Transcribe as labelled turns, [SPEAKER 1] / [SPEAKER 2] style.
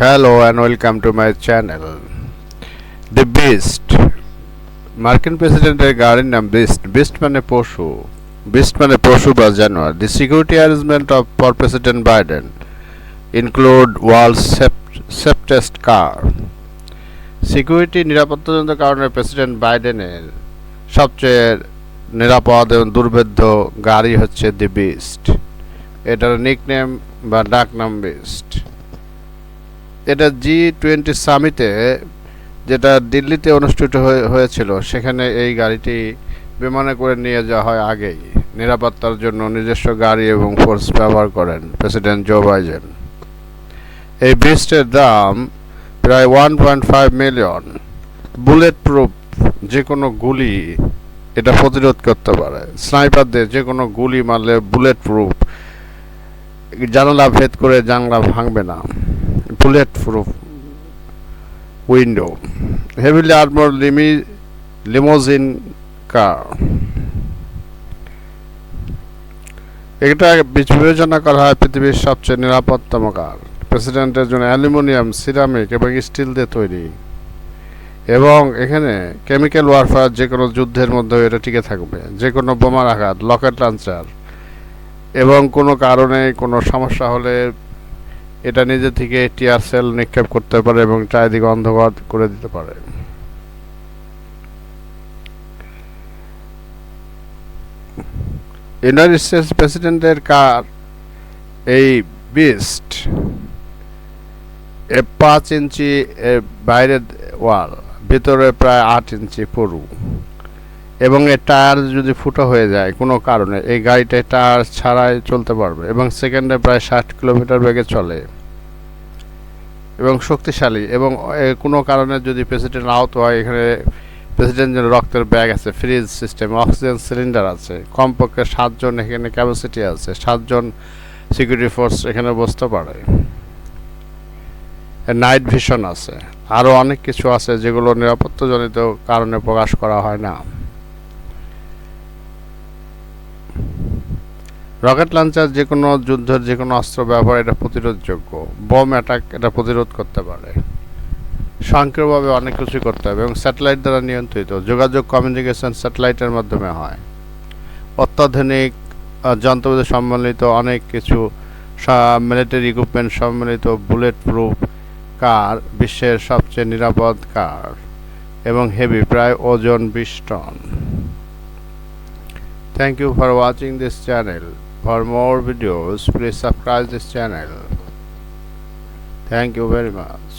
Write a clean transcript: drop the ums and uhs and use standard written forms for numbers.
[SPEAKER 1] Hello and welcome to my channel. The Beast. মার্কিন প্রেসিডেন্টের গাড়ির নাম বিস্ট মানে পশু, বিস্ট মানে পশু বা জানোয়ার। The security arrangement for president Biden include world's safest car. Security নিরাপত্তাজনিত কারণে প্রেসিডেন্ট বাইডেনের সবচেয়ে নিরাপদ এবং দুর্ভেদ্য গাড়ি হচ্ছে দি বিস্ট। এটার নিকনেম বা ডাকনাম বিস্ট। এটা G20 সামিটে যেটা দিল্লিতে অনুষ্ঠিত হয়েছিল, সেখানে এই গাড়িটি বিমানে করে নিয়ে যাওয়া হয় আগেই। নিরাপত্তার জন্য নিজস্ব গাড়ি এবং ফোর্স ব্যবহার করেন প্রেসিডেন্ট জো বাইডেন। এই বিস্টের দাম প্রায় 1.5 মিলিয়ন। বুলেট প্রুফ, যে কোনো গুলি এটা প্রতিরোধ করতে পারে। স্নাইপারদের যে কোনো গুলি মারলে বুলেট প্রুফ, জানালা ভেদ করে জানলা ভাঙবে না। Bullet proof window, heavily armour limousine car. এটা বিবেচনা করা হয় পৃথিবীর সবচেয়ে নিরাপত্তম কার। প্রেসিডেন্টের জন্য অ্যালুমিনিয়াম, সিরামিক এবং স্টিল দিয়ে তৈরি, এবং এখানে কেমিক্যাল ওয়ারফেয়ার, যে কোনো যুদ্ধের মধ্যে এটা টিকে থাকবে। যে কোনো বোমার আঘাত, রকেট লঞ্চার এবং কোনো কারণে কোনো সমস্যা হলে এটা নিজে থেকে টিয়ার সেল নিক্ষেপ করতে পারে এবং চারিদিকে অন্ধকার করে দিতে পারে। ইউনাইটেড স্টেটস প্রেসিডেন্টের কার এই বিস্ট 5 ইঞ্চি বাইরের ওয়াল, ভিতরে প্রায় 8 ইঞ্চি পুরু, এবং এর টায়ার যদি ফুটো হয়ে যায় কোনো কারণে, এই গাড়িটায় টায়ার ছাড়াই চলতে পারবে এবং সেকেন্ডে প্রায় 60 কিলোমিটার বেগে চলে এবং শক্তিশালী। এবং কোনো কারণে যদি প্রেসিডেন্ট আহত হয়, এখানে প্রেসিডেন্টের রক্তের ব্যাগ আছে, ফ্রিজ সিস্টেম, অক্সিজেন সিলিন্ডার আছে, কমপক্ষে 7 জন এখানে ক্যাপাসিটি আছে, 7 জন সিকিউরিটি ফোর্স এখানে বসতে পারে। নাইট ভিশন আছে, আরও অনেক কিছু আছে যেগুলো নিরাপত্তাজনিত কারণে প্রকাশ করা হয় না। রকেট লঞ্চার, যে কোনো যুদ্ধের যে কোনো অস্ত্র ব্যবহার এটা প্রতিরোধযোগ্য। বোম অ্যাটাক এটা প্রতিরোধ করতে পারে। স্বয়ংক্রিয়ভাবে অনেক কিছু করতে হবে এবং স্যাটেলাইট দ্বারা নিয়ন্ত্রিত। যোগাযোগ কমিউনিকেশন স্যাটেলাইটের মাধ্যমে হয়। অত্যাধুনিক যন্ত্রপাতি সম্বলিত অনেক কিছু মিলিটারি ইকুইপমেন্ট সম্বলিত বুলেট প্রুফ কার বিশ্বের সবচেয়ে নিরাপদ কার এবং হেভি, প্রায় ওজন 20 ton. Thank you for watching this channel. For more videos, please subscribe this channel. Thank you very much.